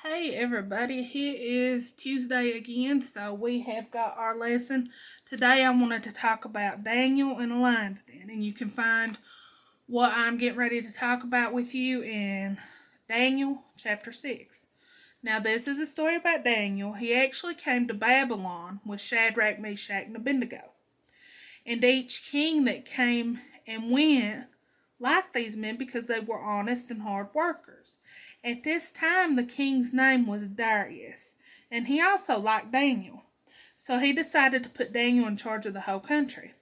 Hey everybody, here is Tuesday again, so we have got our lesson. Today I wanted to talk about Daniel and the lion's den, and you can find what I'm getting ready to talk about with you in Daniel chapter 6. Now this is a story about Daniel. He actually came to Babylon with Shadrach, Meshach, and Abednego. And each king that came and went liked these men because they were honest and hard workers. At this time, the king's name was Darius, and he also liked Daniel. So he decided to put Daniel in charge of the whole country.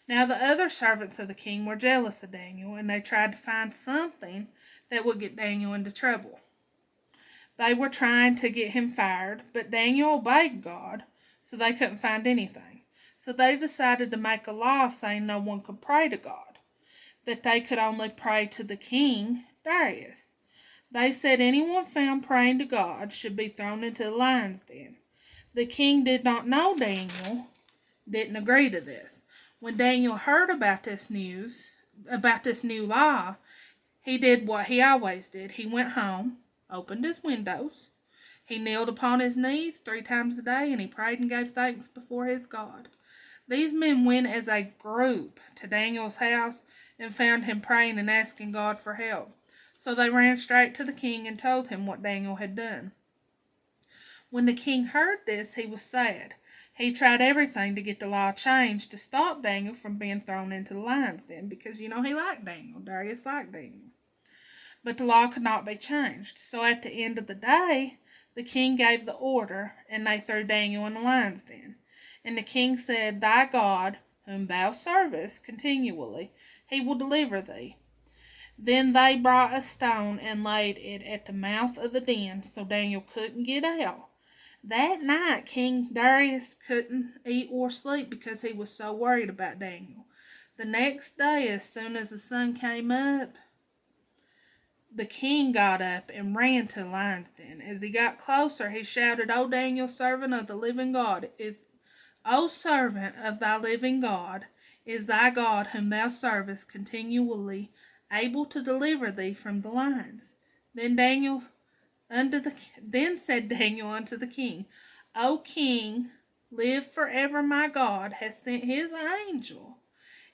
Now, the other servants of the king were jealous of Daniel, and they tried to find something that would get Daniel into trouble. They were trying to get him fired, but Daniel obeyed God, so they couldn't find anything. So they decided to make a law saying no one could pray to God, that they could only pray to the king, Darius. They said anyone found praying to God should be thrown into the lion's den. The king did not know Daniel didn't agree to this. When Daniel heard about this new law, he did what he always did. He went home, opened his windows, he kneeled upon his knees 3 times a day, and he prayed and gave thanks before his God. These men went as a group to Daniel's house and found him praying and asking God for help. So they ran straight to the king and told him what Daniel had done. When the king heard this, he was sad. He tried everything to get the law changed to stop Daniel from being thrown into the lion's den because, he liked Daniel. Darius liked Daniel. But the law could not be changed. So at the end of the day, the king gave the order, and they threw Daniel in the lion's den. And the king said, Thy God, whom thou servest continually, he will deliver thee. Then they brought a stone and laid it at the mouth of the den, so Daniel couldn't get out. That night, King Darius couldn't eat or sleep because he was so worried about Daniel. The next day, as soon as the sun came up, the king got up and ran to the lion's den. As he got closer, he shouted, O Daniel, servant of the living God, O servant of thy living God, is thy God whom thou servest continually able to deliver thee from the lions? Then said Daniel unto the king, O king, live forever. My God has sent his angel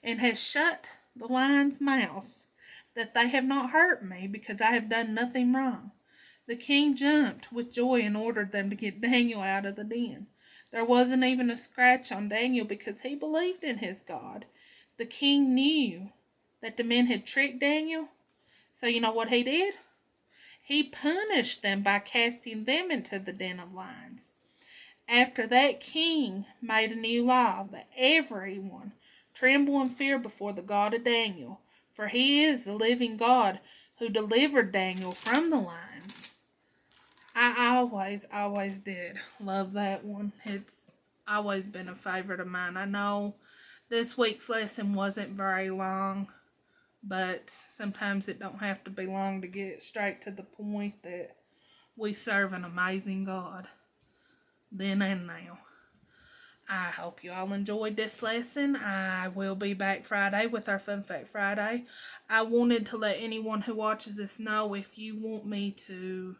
and has shut the lions' mouths, that they have not hurt me, because I have done nothing wrong. The king jumped with joy and ordered them to get Daniel out of the den. There wasn't even a scratch on Daniel because he believed in his God. The king knew that the men had tricked Daniel, so you know what he did? He punished them by casting them into the den of lions. After that, king made a new law that everyone tremble and fear before the God of Daniel, for he is the living God who delivered Daniel from the lions. I always did love that one. It's always been a favorite of mine. I know this week's lesson wasn't very long, but sometimes it don't have to be long to get straight to the point that we serve an amazing God, then and now. I hope you all enjoyed this lesson. I will be back Friday with our Fun Fact Friday. I wanted to let anyone who watches this know if you want me to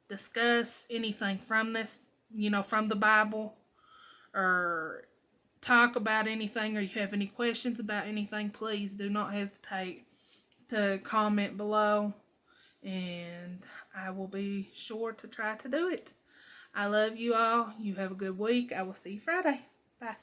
discuss anything from this, from the Bible, or talk about anything, or you have any questions about anything, please do not hesitate to comment below, and I will be sure to try to do it. I love you all. You have a good week. I will see you Friday. Bye.